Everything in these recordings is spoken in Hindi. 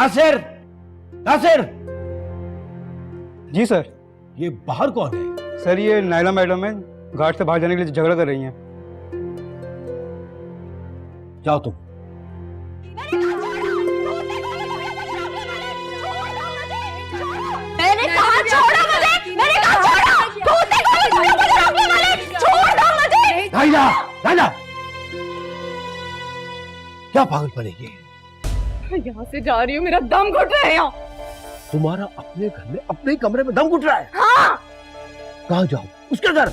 नासिर, नासिर। जी सर। ये बाहर कौन है? सर ये नायला मैडम है, घाट से बाहर जाने के लिए झगड़ा कर रही हैं। जाओ तुम। मैंने कहा छोड़ो मुझे, मैंने कहा छोड़ो, कूदते कूदते मुझे रोकने वाले, छोड़ दो मुझे। नायला, नायला, क्या पागलपन है ये? यहाँ से जा रही हूँ, मेरा दम घुट रहा है यहाँ। तुम्हारा अपने घर में अपने कमरे में दम घुट रहा है? हाँ। कहाँ जाऊँ? उसके घर?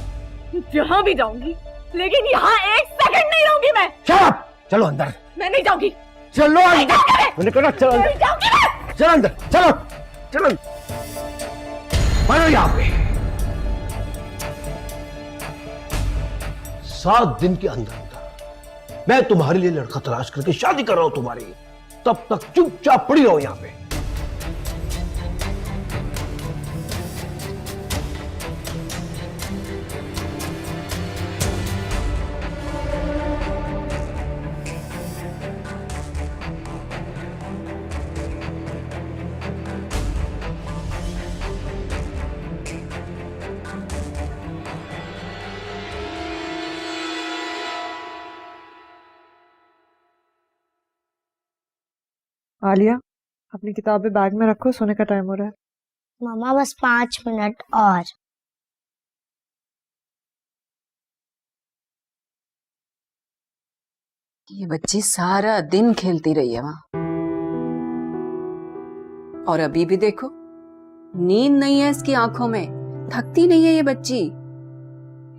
जहाँ भी जाऊंगी, लेकिन यहाँ एक सेकंड नहीं रहूंगी मैं। Shut up! चलो अंदर। मैं नहीं जाऊंगी। चलो अंदर। मैंने कहा चलो अंदर। नहीं जाऊंगी मैं। चलो अंदर, चलो, चलो। बैठो यहाँ पे। 7 दिन के अंदर अंदर मैं तुम्हारे लिए लड़का तलाश करके शादी कर रहा हूं तुम्हारी। तब तक चुपचाप पड़ी रहो यहाँ पे। आलिया, अपनी किताबें बैग में रखो, सोने का टाइम हो रहा है। मामा बस 5 मिनट और। ये बच्ची सारा दिन खेलती रही है वहां, और अभी भी देखो नींद नहीं है इसकी आंखों में, थकती नहीं है ये बच्ची।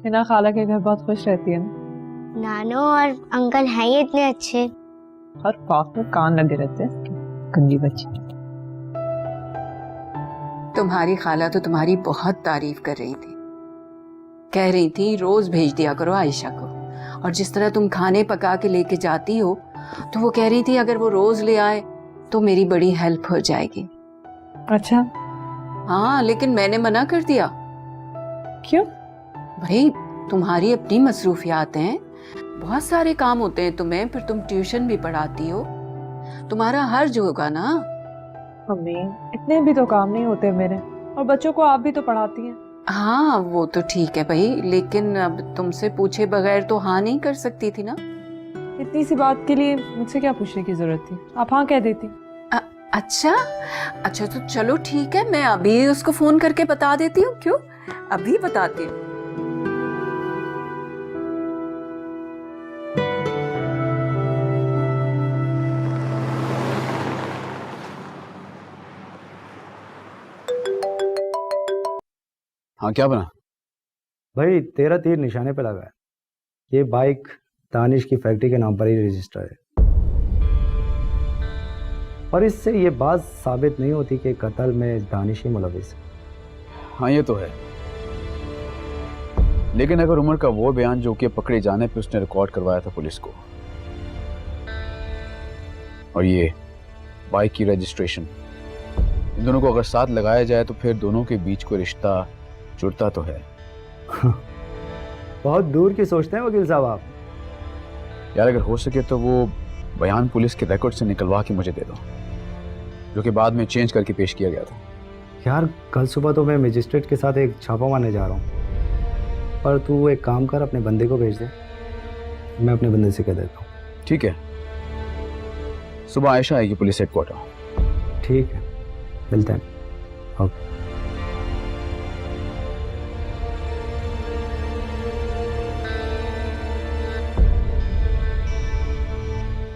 हिना खाला के घर बहुत खुश रहती है ना। नानो और अंकल हैं ही इतने अच्छे। हर बात में कान लगे रहते हैं, गंदी बच्ची। तुम्हारी खाला तो तुम्हारी बहुत तारीफ कर रही थी, कह रही थी रोज भेज दिया करो आयशा को, और जिस तरह तुम खाने पका के लेके जाती हो तो वो कह रही थी अगर वो रोज ले आए तो मेरी बड़ी हेल्प हो जाएगी। अच्छा? हाँ, लेकिन मैंने मना कर दिया। क्यों? भाई तुम्हारी अपनी मसरूफियात हैं, बहुत सारे काम होते हैं तुम्हें, फिर तुम ट्यूशन भी पढ़ाती हो, तुम्हारा हर्ज होगा ना। मम्मी, इतने भी तो काम नहीं होते मेरे, और बच्चों को आप भी तो पढ़ाती हैं। हाँ वो तो ठीक है भाई, लेकिन अब तुमसे पूछे बगैर तो हाँ नहीं कर सकती थी ना। इतनी सी बात के लिए मुझसे क्या पूछने की जरूरत थी, आप हाँ कह देती। अच्छा अच्छा, तो चलो ठीक है, मैं अभी उसको फोन करके बता देती हूँ। क्यों, अभी बताती हूँ। हाँ क्या बना? भाई तेरा तीर निशाने पे लगा है। ये बाइक दानिश की फैक्ट्री के नाम पर ही रजिस्टर है, और इससे ये बात साबित नहीं होती कि कत्ल में दानिश ही मुलविस है। हाँ ये तो है, लेकिन अगर उमर का वो बयान जो कि पकड़े जाने पे उसने रिकॉर्ड करवाया था पुलिस को, और ये बाइक की रजिस्ट्रेशन, इन दोनों को अगर साथ लगाया जाए तो फिर दोनों के बीच कोई रिश्ता जुड़ता तो है। बहुत दूर की सोचते हैं वकील साहब आप। यार अगर हो सके तो वो बयान पुलिस के रिकॉर्ड से निकलवा के मुझे दे दो, जो कि बाद में चेंज करके पेश किया गया था। यार कल सुबह तो मैं मजिस्ट्रेट के साथ एक छापा मारने जा रहा हूँ, पर तू एक काम कर, अपने बंदे को भेज दे, मैं अपने बंदे से कह देता हूँ। ठीक है, सुबह आयशा आएगी पुलिस हेडक्वार्टर। ठीक है, मिलते हैं। ओके।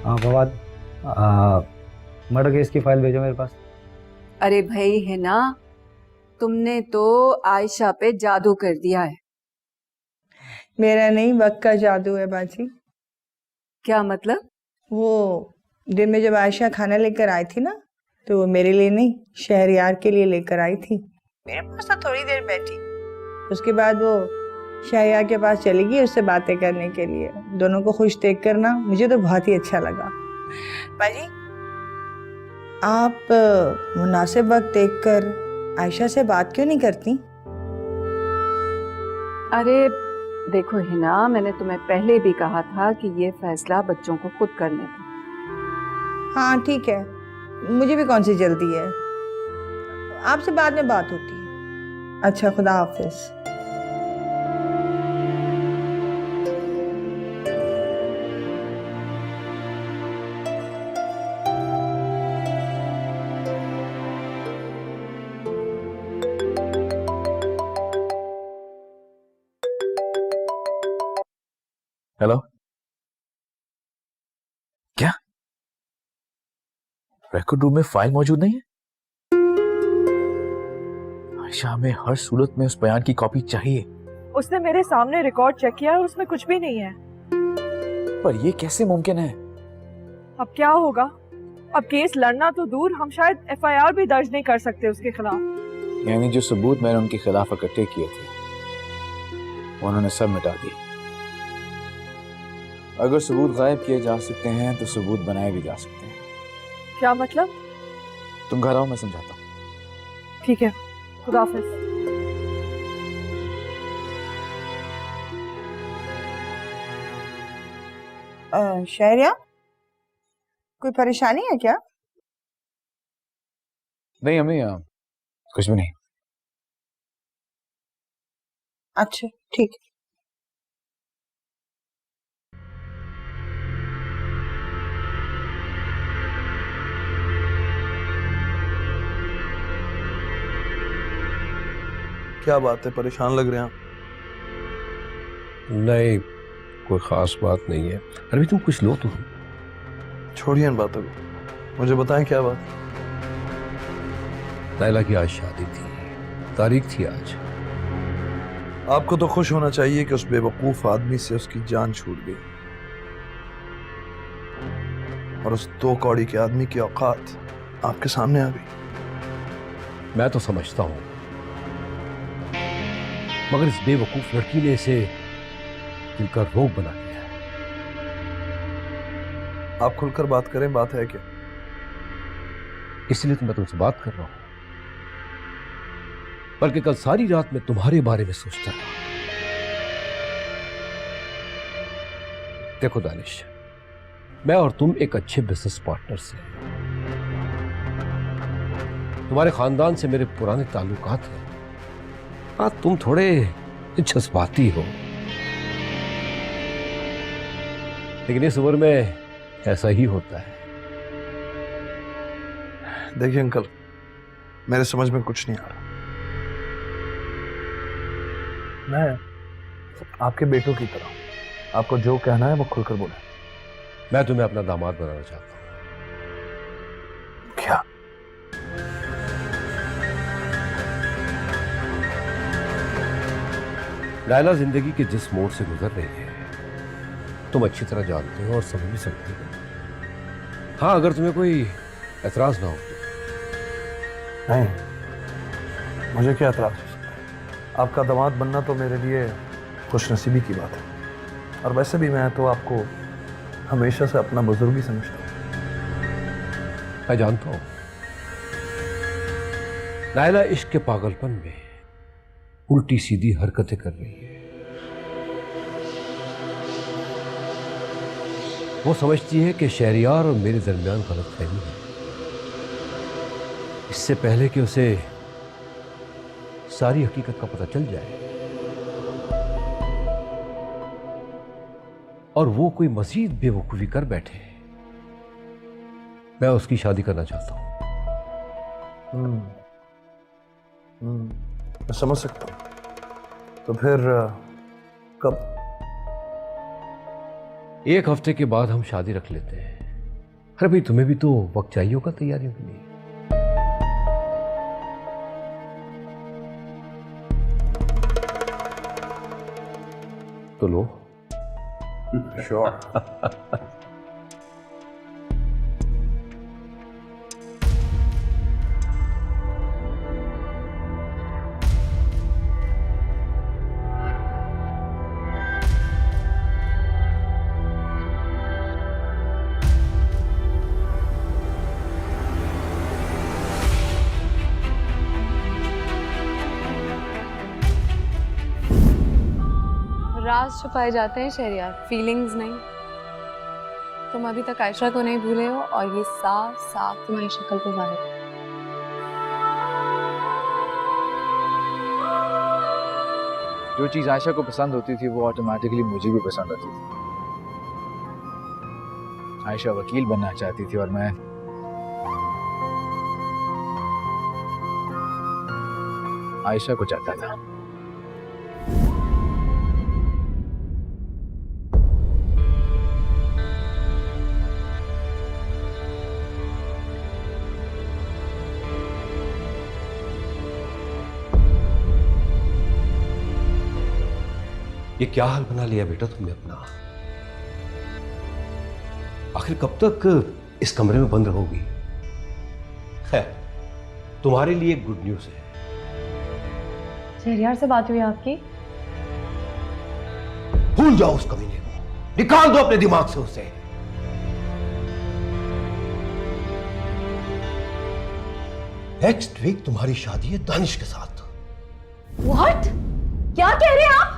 हाँ फवाद, मर्डर केस की फाइल भेजो मेरे पास। अरे भाई है ना, तुमने तो आयशा पे जादू कर दिया है। मेरा नहीं, वक्त का जादू है बाजी। क्या मतलब? वो दिन में जब आयशा खाना लेकर आई थी ना, तो वो मेरे लिए नहीं, शहरयार के लिए लेकर आई थी। मेरे पास तो थोड़ी देर बैठी, उसके बाद वो शहरयार के पास चली गई उससे बातें करने के लिए। दोनों को खुश देख कर ना मुझे तो बहुत ही अच्छा लगा। बाजी, आप मुनासिब वक्त देखकर आयशा से बात क्यों नहीं करती? अरे देखो हिना, मैंने तुम्हें पहले भी कहा था कि ये फैसला बच्चों को खुद करने दो। हाँ ठीक है, मुझे भी कौन सी जल्दी है, आपसे बाद में बात होती है। अच्छा, खुदा हाफिज। हेलो, क्या रिकॉर्ड रूम में फाइल मौजूद नहीं है? आयशा, हमें हर सूरत में उस बयान की कॉपी चाहिए। उसने मेरे सामने रिकॉर्ड चेक किया और उसमें कुछ भी नहीं है। पर यह कैसे मुमकिन है? अब क्या होगा? अब केस लड़ना तो दूर, हम शायद एफआईआर भी दर्ज नहीं कर सकते उसके खिलाफ। यानी जो सबूत मैंने उनके खिलाफ इकट्ठे किए थे उन्होंने सब मिटा दिए। अगर सबूत गायब किए जा सकते हैं तो सबूत बनाए भी जा सकते हैं। क्या मतलब? तुम घर आओ, मैं समझाता हूँ। ठीक है, खुदा हाफिज। शहरिया, कोई परेशानी है क्या? नहीं अम्मी, कुछ भी नहीं। अच्छा, ठीक है। क्या बात है, परेशान लग रहे हैं आप? नहीं, कोई खास बात नहीं है। अरे तुम कुछ लो तो। छोड़िए इन बातों को, मुझे बताएं क्या बात। नायला की आज शादी थी, तारीख थी आज। आपको तो खुश होना चाहिए कि उस बेवकूफ आदमी से उसकी जान छूट गई और उस 2 कौड़ी के आदमी की औकात आपके सामने आ गई। मैं तो समझता हूं, मगर इस बेवकूफ लड़की ने इसे दिल का रोग बना दिया है। आप खुलकर बात करें, बात है क्या? इसलिए तो मैं तुमसे बात कर रहा हूं, बल्कि कल सारी रात मैं तुम्हारे बारे में सोचता रहा। देखो दानिश, मैं और तुम एक अच्छे बिजनेस पार्टनर से, तुम्हारे खानदान से मेरे पुराने ताल्लुकात हैं। हाँ, तुम थोड़े जज्बाती हो, लेकिन इस उम्र में ऐसा ही होता है। देखिए अंकल, मेरे समझ में कुछ नहीं आ रहा। मैं आपके बेटों की तरह हूं, आपको जो कहना है वो खुलकर बोले। मैं तुम्हें अपना दामाद बनाना चाहता हूं। क्या? नायला जिंदगी के जिस मोड़ से गुजर रही है तुम अच्छी तरह जानते हो और समझ भी सकते हो। हाँ, अगर तुम्हें कोई एतराज ना हो तो। नहीं, मुझे क्या एतराज हो सकता है? आपका दामाद बनना तो मेरे लिए खुशनसीबी की बात है, और वैसे भी मैं तो आपको हमेशा से अपना बुजुर्ग ही समझता हूँ। मैं जानता हूं नायला इश्क के पागलपन में उल्टी सीधी हरकतें कर रही है। वो समझती है कि शहरियार और मेरे दरमियान गलतफहमी है। इससे पहले कि उसे सारी हकीकत का पता चल जाए और वो कोई मजीद बेवकूफी कर बैठे, मैं उसकी शादी करना चाहता हूं। मैं समझ सकता हूँ। तो फिर कब? 1 हफ्ते के बाद हम शादी रख लेते हैं। अरे भाई, तुम्हें भी तो वक्त चाहिए होगा तैयारियों के लिए। तो लो। श्योर। राज छुपाए जाते हैं शहरियार, फीलिंग्स नहीं। तुम अभी तक आयशा को नहीं भूले हो और ये साफ साफ तुम्हारी शक्ल पे जाहिर है। जो चीज़ आयशा को पसंद होती थी वो ऑटोमेटिकली मुझे भी पसंद आती थी। आयशा वकील बनना चाहती थी और मैं आयशा को चाहता था। ये क्या हाल बना लिया बेटा तुमने अपना? आखिर कब तक इस कमरे में बंद रहोगी? खैर, तुम्हारे लिए एक गुड न्यूज है। शहरयार से बात हुई आपकी? भूल जाओ उस कमीने को, निकाल दो अपने दिमाग से उसे। नेक्स्ट वीक तुम्हारी शादी है दानिश के साथ। What? क्या कह रहे हैं आप?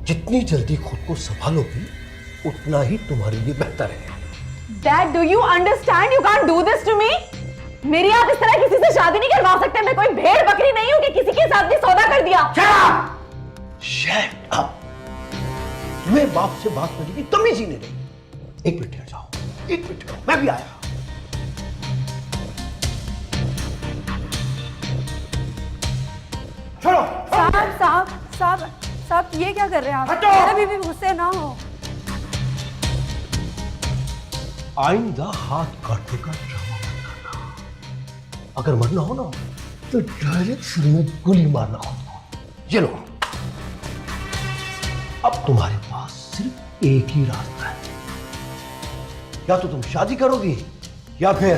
जितनी जल्दी खुद को संभालोगी उतना ही तुम्हारे लिए बेहतर है। Dad, do you understand? You can't do this to me. मेरी आप इस तरह किसी से शादी नहीं करवा सकते। मैं कोई भेड़ बकरी नहीं हूँ कि किसी के साथ भी सौदा कर दिया। Shut up! तुम्हें बाप से बात करने की तमीज ही नहीं रही। एक मिनट ठहर जाओ, एक मिनट ठहरो, मैं भी आया। चलो साहब ये क्या कर रहे हैं आप? हटो! मेरा बीबी गुस्से ना हो। आइंदा हाथ काटने का ड्रामा मत करना। अगर मरना हो ना तो डायरेक्ट सिर में गोली मारना खुद को। ये लो, अब तुम्हारे पास सिर्फ एक ही रास्ता है, या तो तुम शादी करोगी या फिर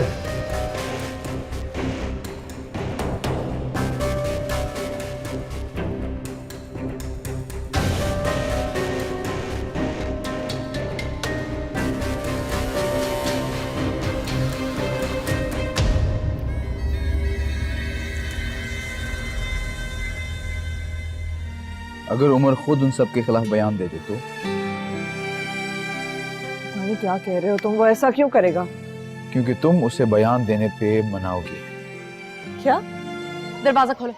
अगर उमर खुद उन सब के खिलाफ बयान दे दे तो? भाई क्या कह रहे हो तुम? वो ऐसा क्यों करेगा? क्योंकि तुम उसे बयान देने पे मनाओगी। क्या? दरवाजा खोलो,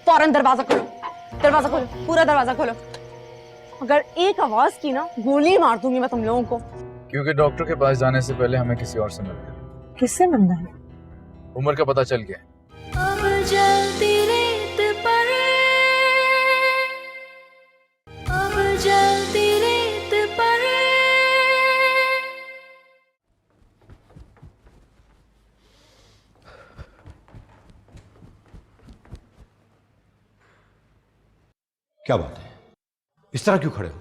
फौरन दरवाजा खोलो, दरवाजा खोलो, पूरा दरवाजा खोलो। अगर एक आवाज की ना गोली मार दूंगी मैं तुम लोगों को। क्योंकि डॉक्टर के पास जाने से पहले हमें किसी और से मिलना है। किससे मिलना है? उमर का पता चल गया। अब जल्दी रेत पर, अब जल्दी रेत पर। क्या बात है? इस तरह क्यों खड़े हो?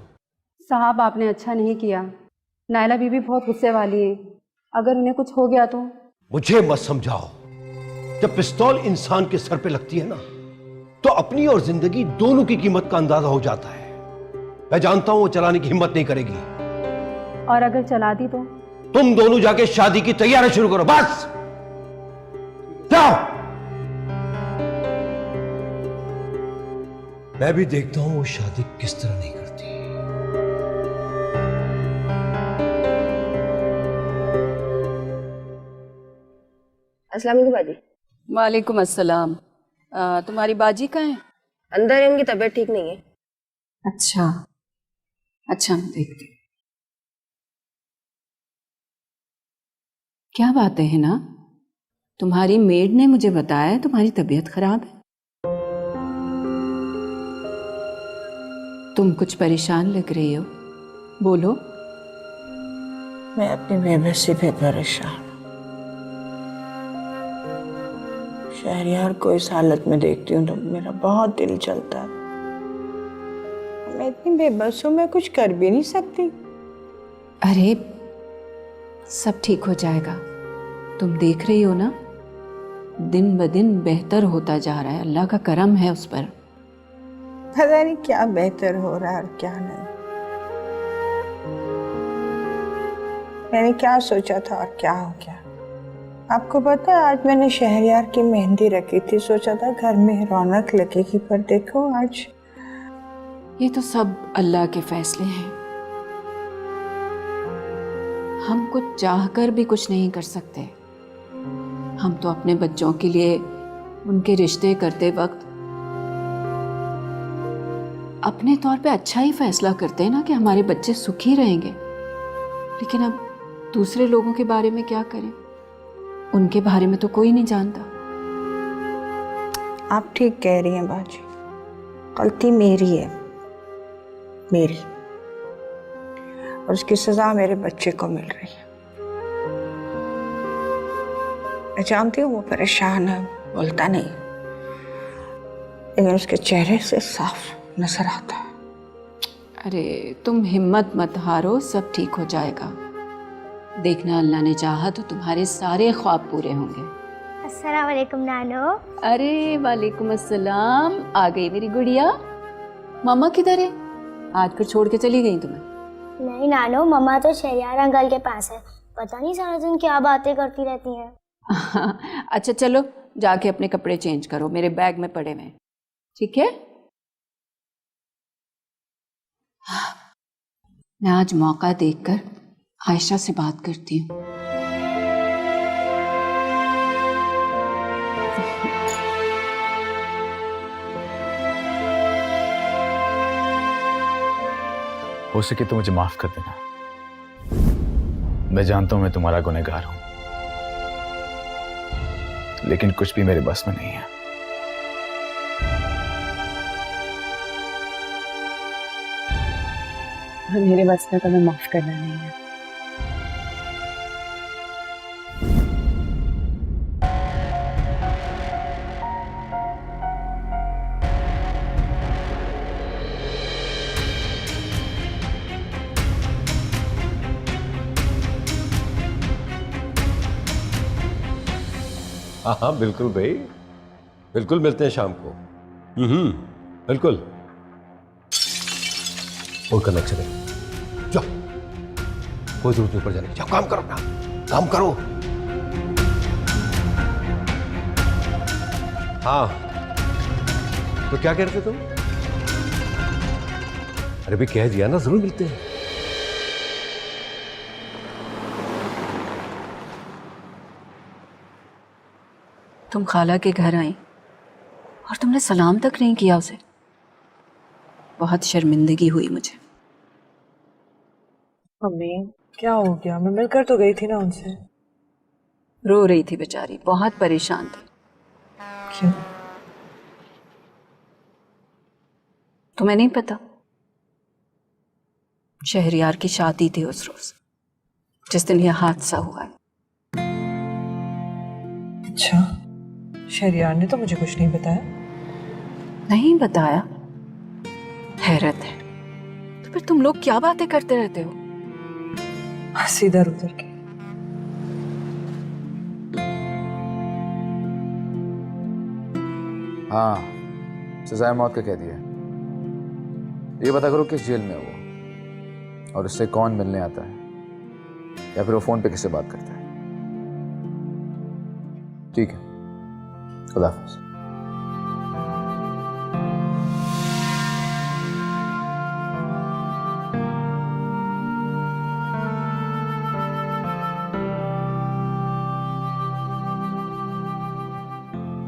साहब आपने अच्छा नहीं किया। नायला बीबी बहुत गुस्से वाली है, अगर उन्हें कुछ हो गया तो? मुझे मत समझाओ। जब पिस्तौल इंसान के सर पे लगती है ना तो अपनी और जिंदगी दोनों की कीमत का अंदाजा हो जाता है। मैं जानता हूं वो चलाने की हिम्मत नहीं करेगी। और अगर चला दी तो? तुम दोनों जाके शादी की तैयारी शुरू करो, बस जाओ। मैं भी देखता हूं वो शादी किस तरह नहीं करती। अस्सलाम वालेकुम बाजी। वालेकुम अस्सलाम। तुम्हारी बाजी कहाँ है? अंदर है, उनकी तबीयत ठीक नहीं है। अच्छा अच्छा, मैं देखती हूँ। क्या बात है ना, तुम्हारी मेड ने मुझे बताया तुम्हारी तबीयत खराब है। तुम कुछ परेशान लग रही हो, बोलो। मैं अपनी बेबसी पे परेशान। शहरयार को इस हालत में देखती हूँ तो मेरा बहुत दिल चलता है। मैं इतनी बेबस हूँ, मैं कुछ कर भी नहीं सकती। अरे सब ठीक हो जाएगा, तुम देख रही हो ना, दिन ब दिन बेहतर होता जा रहा है। अल्लाह का करम है उस पर। पता नहीं क्या बेहतर हो रहा है और क्या नहीं। मैंने क्या सोचा था और क्या हो गया। आपको पता है, आज मैंने शहरयार की मेहंदी रखी थी, सोचा था घर में रौनक लगेगी, पर देखो आज। ये तो सब अल्लाह के फैसले हैं। हम कुछ चाहकर भी कुछ नहीं कर सकते। हम तो अपने बच्चों के लिए उनके रिश्ते करते वक्त अपने तौर पे अच्छा ही फैसला करते हैं ना कि हमारे बच्चे सुखी रहेंगे। लेकिन अब दूसरे लोगों के बारे में क्या करें? उनके बारे में तो कोई नहीं जानता। आप ठीक कह रही हैं बाजी, गलती मेरी है, मेरी, और उसकी सजा मेरे बच्चे को मिल रही है। मैं जानती हूँ वो परेशान है, बोलता नहीं, लेकिन उसके चेहरे से साफ नजर आता है। अरे तुम हिम्मत मत हारो, सब ठीक हो जाएगा। देखना, अल्लाह ने चाहा तो तुम्हारे सारे ख्वाब पूरे होंगे। अस्सलाम वालेकुम नानो। अरे वालेकुम अस्सलाम, आ गई मेरी गुड़िया। मामा किधर है? आज फिर छोड़ के चली गई तुम्हें? नहीं नानो, मम्मा तो शहरियार अंकल के पास है। पता नहीं सारा दिन क्या बातें करती रहती हैं। अच्छा चलो जाके अपने कपड़े चेंज करो, मेरे बैग में पड़े हुए हैं, ठीक है? मैं आज मौका देखकर आयशा से बात करती हूँ। हो सके तो मुझे माफ कर देना। मैं जानता हूं मैं तुम्हारा गुनहगार हूं, लेकिन कुछ भी मेरे बस में नहीं है। मेरे बस में तुम्हें माफ करना नहीं है। हाँ हाँ बिल्कुल भाई, बिल्कुल मिलते हैं शाम को। बिल्कुल। और कनेक्शन है, जाओ, कोई जरूरत नहीं ऊपर जाने की, जाओ काम करो अपना, काम करो। हाँ तो क्या कह रहे थे तुम? अरे भाई कह दिया ना, जरूर मिलते हैं। तुम खाला के घर आई और तुमने सलाम तक नहीं किया उसे। बहुत शर्मिंदगी हुई मुझे। मम्मी क्या हो गया? मैं मिलकर तो गई थी ना उनसे। रो रही थी बेचारी, बहुत परेशान थी। क्यों? तुम्हें नहीं पता? शहरियार की शादी थी उस रोज, जिस दिन यह हादसा हुआ है। अच्छा, शहरियार ने तो मुझे कुछ नहीं बताया। नहीं बताया? हैरत है। तो फिर तुम लोग क्या बातें करते रहते हो? सीधा उधर के। हाँ, सजाए मौत का कह दिया। ये पता करो किस जेल में है वो, और उससे कौन मिलने आता है, या फिर वो फोन पे किससे बात करता है। ठीक है, खुदा हाफिज़।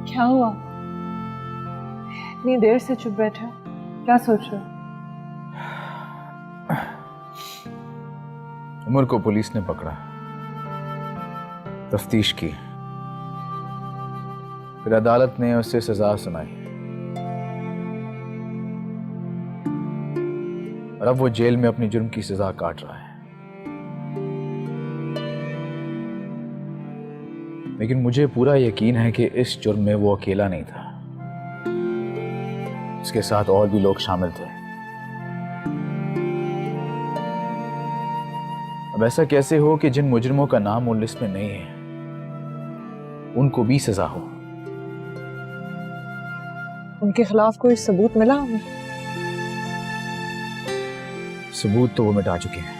क्या हुआ? इतनी देर से चुप बैठे हो, क्या सोच रहे हो? उमर को पुलिस ने पकड़ा, तफ्तीश की, फिर अदालत ने उसे सजा सुनाई, और अब वो जेल में अपने जुर्म की सजा काट रहा है। लेकिन मुझे पूरा यकीन है कि इस जुर्म में वो अकेला नहीं था, उसके साथ और भी लोग शामिल थे। अब ऐसा कैसे हो कि जिन मुजरिमों का नाम उन लिस्ट में नहीं है उनको भी सजा हो? उनके खिलाफ कोई सबूत मिला हमें? सबूत तो वो मिटा चुके हैं।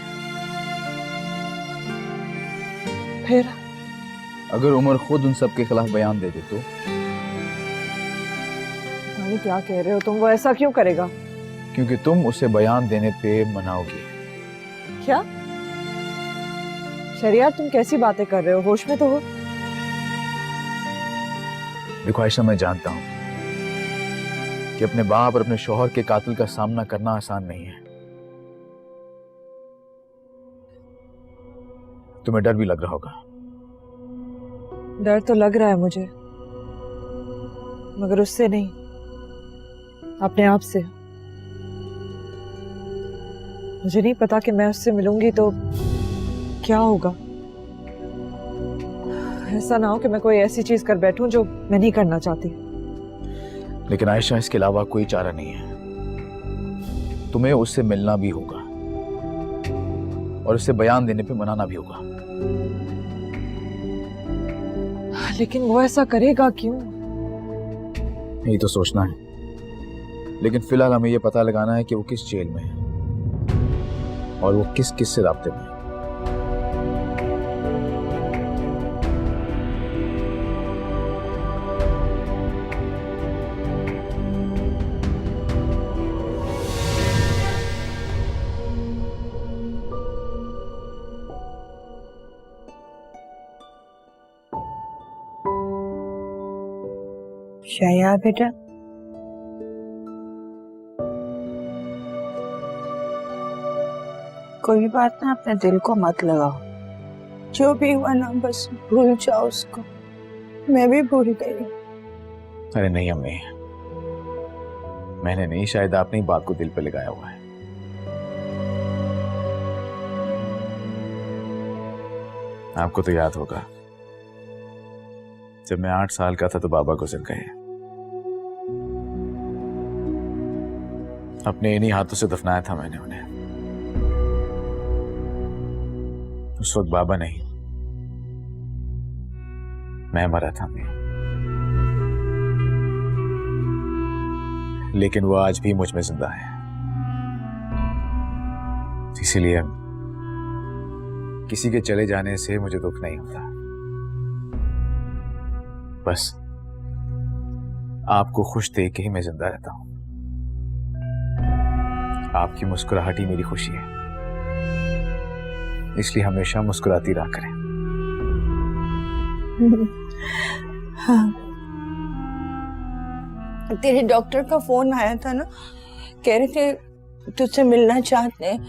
फिर अगर उमर खुद उन सब के खिलाफ बयान दे दे तो? नानी क्या कह रहे हो तुम? वो ऐसा क्यों करेगा? क्योंकि तुम उसे बयान देने पे मनाओगी। क्या? शरियार तुम कैसी बातें कर रहे हो, होश में तो हो। देखो आयशा, मैं जानता हूं कि अपने बाप और अपने शौहर के कातिल का सामना करना आसान नहीं है। तुम्हें डर भी लग रहा होगा। डर तो लग रहा है मुझे, मगर उससे नहीं, अपने आप से। मुझे नहीं पता कि मैं उससे मिलूंगी तो क्या होगा। ऐसा ना हो कि मैं कोई ऐसी चीज कर बैठूं जो मैं नहीं करना चाहती। लेकिन आयशा, इसके अलावा कोई चारा नहीं है। तुम्हें उससे मिलना भी होगा और उससे बयान देने पे मनाना भी होगा। लेकिन वो ऐसा करेगा क्यों? यही तो सोचना है। लेकिन फिलहाल हमें यह पता लगाना है कि वो किस जेल में है और वो किस किस से राब्ते में है। शया बेटा, कोई बात ना, अपने दिल को मत लगाओ। जो भी हुआ ना, बस भूल जाओ उसको। मैं भी भूल गई। अरे नहीं अम्मी, मैंने नहीं, शायद आपने ही बात को दिल पे लगाया हुआ है। आपको तो याद होगा, जब मैं 8 साल का था तो बाबा गुजर गए। अपने इन्हीं हाथों से दफनाया था मैंने उन्हें। उस वक्त बाबा नहीं, मैं मरा था। लेकिन वो आज भी मुझ में जिंदा है। इसीलिए किसी के चले जाने से मुझे दुख नहीं होता। बस आपको खुश देख के ही मैं जिंदा रहता हूं। आपकी मुस्कुराहट ही मेरी खुशी है, इसलिए हमेशा मुस्कुराती रहा करें। हाँ, तेरे डॉक्टर का फोन आया था ना, कह रहे थे तुझसे मिलना चाहते हैं,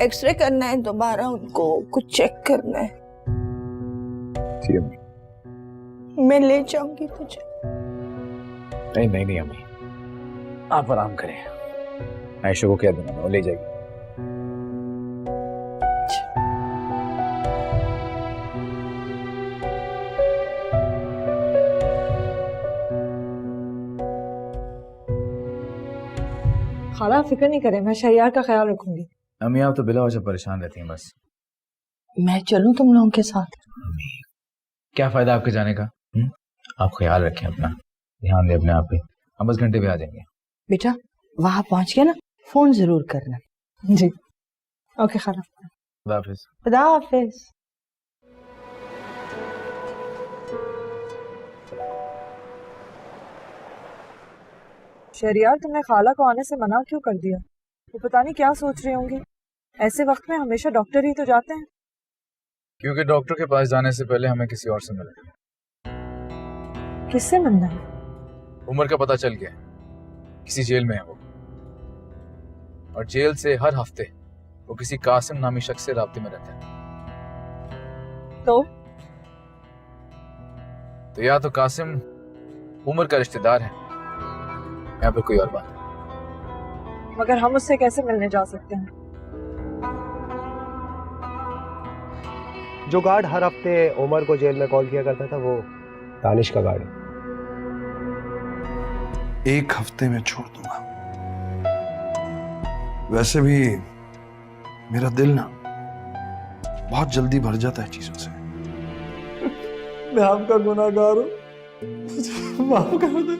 एक्सरे करना है दोबारा, उनको कुछ चेक करना है। जी अम्मी। मैं ले जाऊंगी तुझे। नहीं नहीं नहीं अम्मी, आप आराम करें। आयशा को कह दूंगा, वो ले जाएगी। खाला फिक्र नहीं करें, मैं शरियार का ख्याल रखूंगी। अम्मी, आप तो बिला वजह परेशान रहती हैं बस। मैं चलूं तुम लोगों के साथ? अम्मी, क्या फायदा आपके जाने का? आप ख्याल रखें अपना, ध्यान दें अपने आप पे। हम 10 घंटे में आ जाएंगे। बेटा वहां पहुंच के ना फोन जरूर करना। जी ओके खाला। खुदा हाफिज। खुदा हाफिज। शरियार, तुमने खाला को आने से मना क्यों कर दिया? वो पता नहीं क्या सोच रहे होंगे। ऐसे वक्त में हमेशा डॉक्टर ही तो जाते हैं। क्योंकि डॉक्टर के पास जाने से पहले हमें किसी और से मिलना। किससे मिलना है? उम्र का पता चल गया, किसी जेल में है वो, और जेल से हर हफ्ते वो किसी कासिम नामी शख्स से राब्ते में रहता है। तो या तो कासिम उम्र का रिश्तेदार है या फिर कोई और बात। मगर हम उससे कैसे मिलने जा सकते हैं? जो गार्ड हर हफ्ते उमर को जेल में कॉल किया करता था, वो दानिश का गार्ड है। 1 हफ्ते में छोड़ दूंगा। वैसे भी मेरा दिल ना बहुत जल्दी भर जाता है चीजों से। मैं आपका गुनाहगार हूं, मुझे माफ कर दे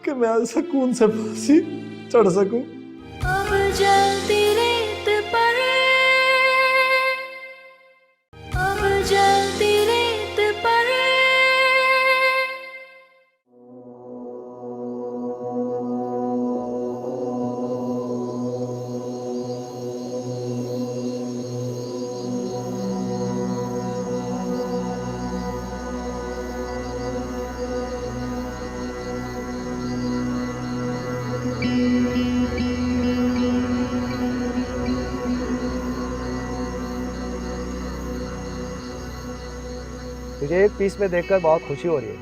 कि मैं सुकून से फांसी चढ़ सकूं। अब जलती रेत पर, अब जलती रेत पर। मुझे एक पीस में देखकर बहुत खुशी हो रही है।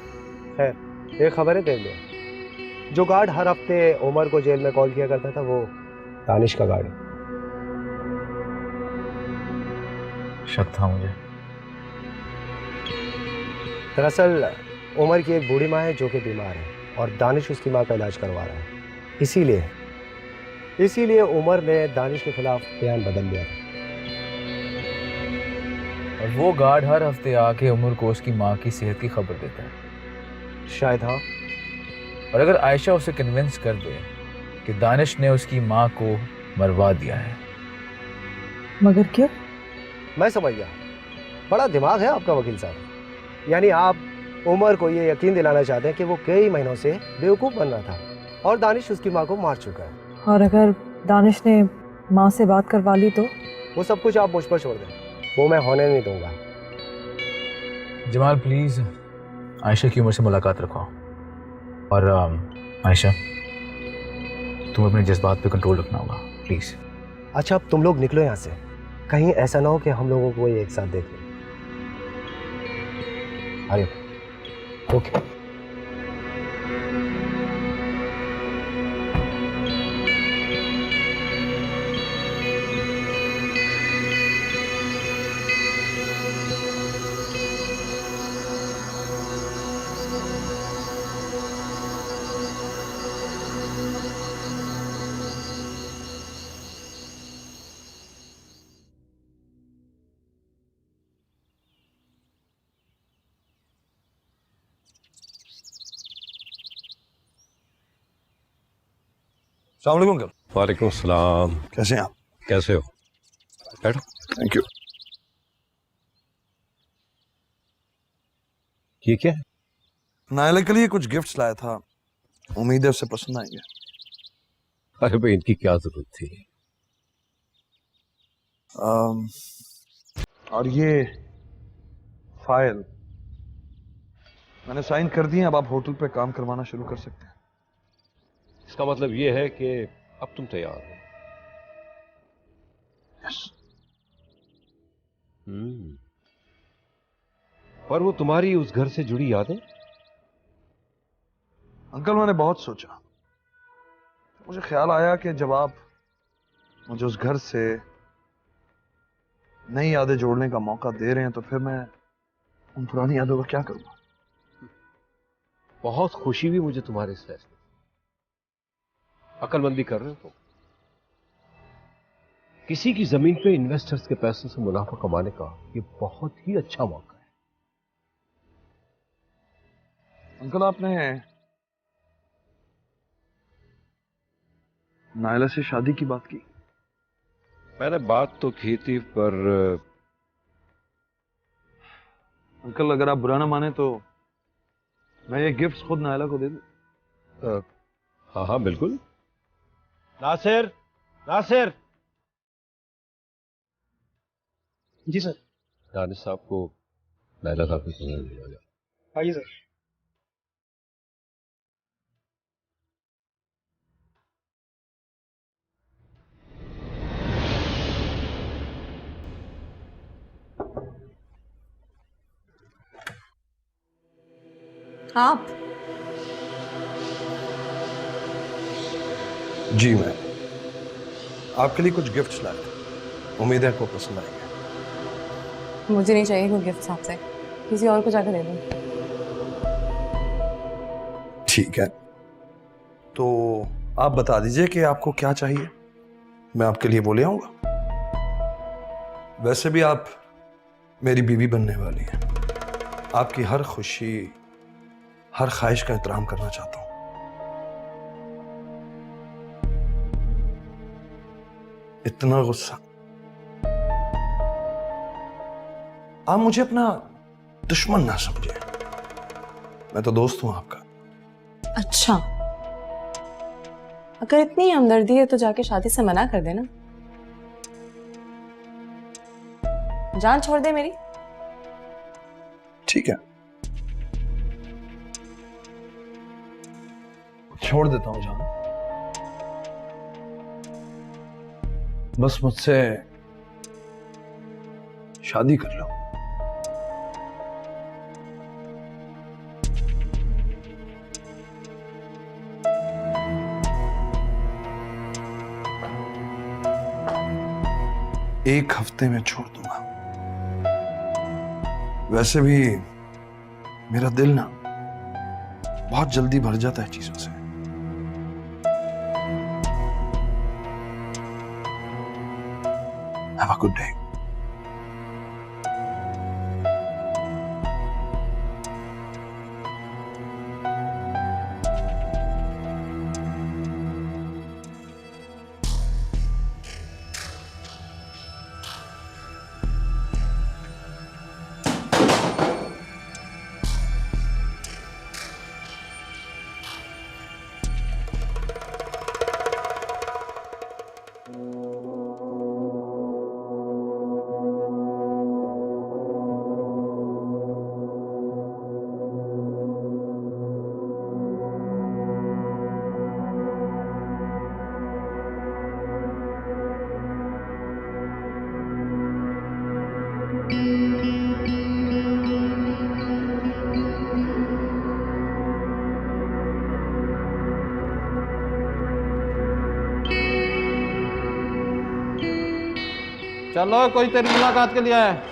खैर, एक खबर है तेरे लिए। जो गार्ड हर हफ्ते उमर को जेल में कॉल किया करता था वो दानिश का गार्ड है। शक था मुझे। दरअसल उमर की एक बूढ़ी माँ है जो कि बीमार है और दानिश उसकी माँ का इलाज करवा रहा है। इसीलिए उमर ने दानिश के खिलाफ बयान बदल दिया था। और वो गार्ड हर हफ्ते आके उमर को उसकी माँ की सेहत की खबर देता है। शायद हाँ। और अगर आयशा उसे कन्विंस कर दे कि दानिश ने उसकी माँ को मरवा दिया है। मगर क्यों? मैं समझ गया, बड़ा दिमाग है आपका वकील साहब। यानी आप उमर को ये यकीन दिलाना चाहते हैं कि वो कई महीनों से बेवकूफ़ बन रहा था और दानिश उसकी माँ को मार चुका है। और अगर दानिश ने माँ से बात करवा ली तो? वो सब कुछ आप मुझ पर छोड़ दें, वो मैं होने नहीं दूंगा। जमाल प्लीज आयशा की उम्र से मुलाकात रखवाओ। और आयशा, तुम अपने जज्बात पे कंट्रोल रखना होगा प्लीज। अच्छा, अब तुम लोग निकलो यहाँ से, कहीं ऐसा ना हो कि हम लोगों को ये एक साथ देख लें। अरे ओके। अस्सलाम वालेकुम अंकल। वालेकुम सलाम। कैसे हैं आप? कैसे हो? बैठो। Thank you. ये क्या है? नायला के लिए कुछ गिफ्ट्स लाया था, उम्मीद है उसे पसंद आएंगे। अरे भाई, इनकी क्या जरूरत थी? और ये फाइल मैंने साइन कर दी है, अब आप होटल पे काम करवाना शुरू कर सकते हैं। इसका मतलब ये है कि अब तुम तैयार हो? यस। पर वो तुम्हारी उस घर से जुड़ी यादें? अंकल, मैंने बहुत सोचा, मुझे ख्याल आया कि जब आप मुझे उस घर से नई यादें जोड़ने का मौका दे रहे हैं तो फिर मैं उन पुरानी यादों का क्या करूंगा। बहुत खुशी हुई मुझे तुम्हारे इस फैसले। अकलमंदी कर रहे हो तुम। किसी की जमीन पे इन्वेस्टर्स के पैसों से मुनाफा कमाने का ये बहुत ही अच्छा मौका है। अंकल, आपने नायला से शादी की बात की? मैंने बात तो की थी, पर अंकल, अगर आप बुरा ना माने तो मैं ये गिफ्ट्स खुद नायला को दे दूं? हाँ हाँ बिल्कुल। नासिर, नासिर। जी सर। दानिश साहब को नायला साहब की सुना दिया। आइए सर। आप? जी, मैं आपके लिए कुछ गिफ्ट्स लाया था, उम्मीद है आपको पसंद आएंगे। मुझे नहीं चाहिए कोई गिफ्ट आपसे, किसी और को जाकर दे दो। ठीक है, तो आप बता दीजिए कि आपको क्या चाहिए, मैं आपके लिए वो ले आऊंगा। वैसे भी आप मेरी बीवी बनने वाली हैं, आपकी हर खुशी, हर ख्वाहिश का एहतराम करना चाहता हूं। इतना गुस्सा? आप मुझे अपना दुश्मन ना समझे, मैं तो दोस्त हूं आपका। अच्छा, अगर इतनी हमदर्दी है तो जाके शादी से मना कर देना। जान छोड़ दे मेरी। ठीक है, छोड़ देता हूं जान। बस मुझसे शादी कर लो। 1 हफ्ते में छोड़ दूंगा। वैसे भी मेरा दिल ना बहुत जल्दी भर जाता है चीजों से। Have a good day. चलो कोई तेरी मुलाकात के लिए आया है।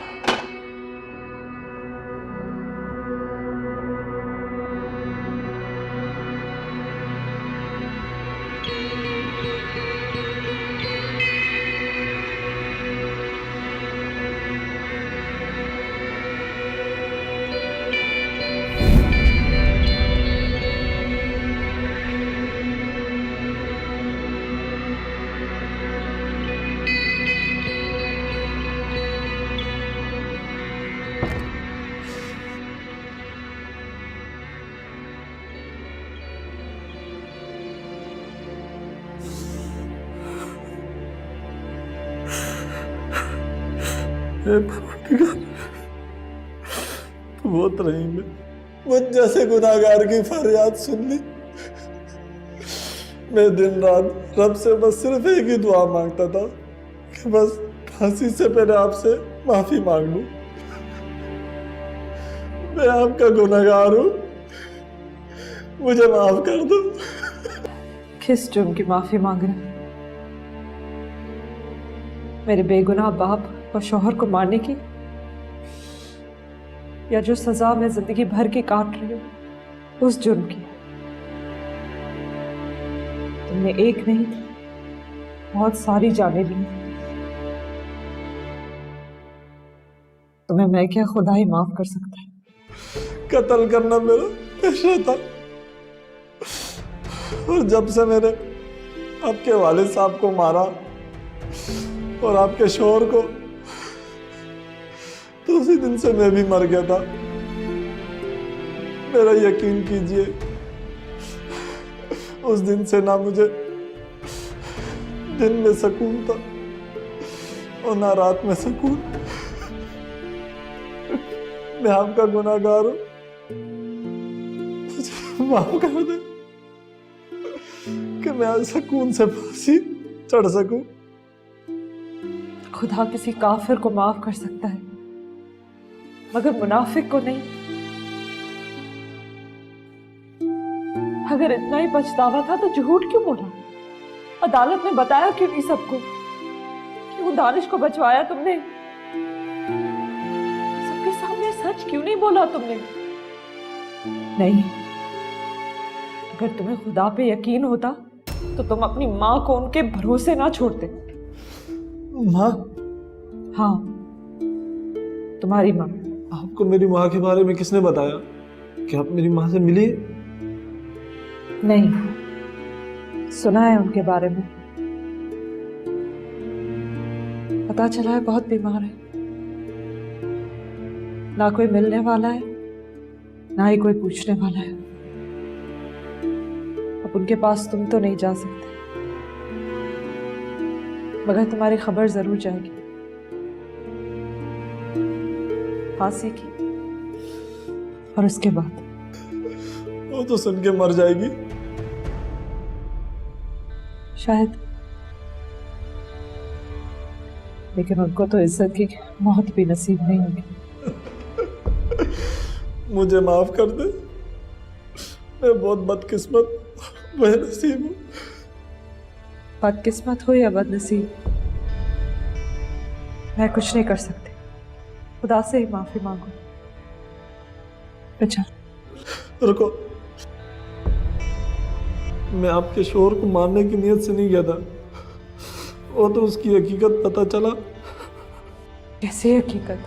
बहुत रहीम है, मुझ जैसे गुनाहगार की फरियाद सुन ली। मैं दिन रात रब से बस सिर्फ एक ही दुआ मांगता था कि बस फांसी से पहले आपसे माफी मांग लूं। मैं आपका गुनाहगार हूं, मुझे माफ कर दो। किस जुर्म की माफी मांग रहे? मेरे बेगुनाह बाप और शौहर को मारने की, या जो सजा मैं जिंदगी भर की काट रही हूं उस जुर्म की? तुमने एक नहीं बहुत सारी जाने ली। तुम्हें मैं क्या खुदा ही माफ कर सकता है? कत्ल करना मेरा पेशा था, और जब से मैंने आपके वालिद साहब को मारा और आपके शौहर को, तो उसी दिन से मैं भी मर गया था। मेरा यकीन कीजिए, उस दिन से ना मुझे दिन में सुकून था और ना रात में सुकून। मैं आपका गुनाहगार हूं, मुझे माफ कर दे कि मैं आज सुकून से फांसी चढ़ सकूं। खुदा किसी काफिर को माफ कर सकता है, मगर मुनाफिक को नहीं। अगर इतना ही पछतावा था तो झूठ क्यों बोला? अदालत ने बताया क्यों नहीं सबको? क्यों दानिश को बचवाया तुमने? सबके सामने सच क्यों नहीं बोला तुमने? नहीं, अगर तुम्हें खुदा पे यकीन होता तो तुम अपनी माँ को उनके भरोसे ना छोड़ते। माँ? हाँ, तुम्हारी माँ। आपको मेरी माँ के बारे में किसने बताया कि आप मेरी माँ से मिली? नहीं, सुना है उनके बारे में। पता चला है बहुत बीमार है, ना कोई मिलने वाला है ना ही कोई पूछने वाला है। अब उनके पास तुम तो नहीं जा सकते, मगर तुम्हारी खबर जरूर जाएगी फांसी की, और उसके बाद वो तो सुन के मर जाएगी शायद, लेकिन उनको तो इज्जत की मौत भी नसीब नहीं होगी। मुझे माफ कर दे, मैं बहुत बदकिस्मत बदनसीब हूँ। बदकिस्मत हो या बदनसीब, मैं कुछ नहीं कर सकती, खुदा से ही माफी मांगो। अच्छा रुको, मैं आपके शोहर को मारने की नीयत से नहीं गया था, वो तो उसकी हकीकत पता चला। कैसे हकीकत?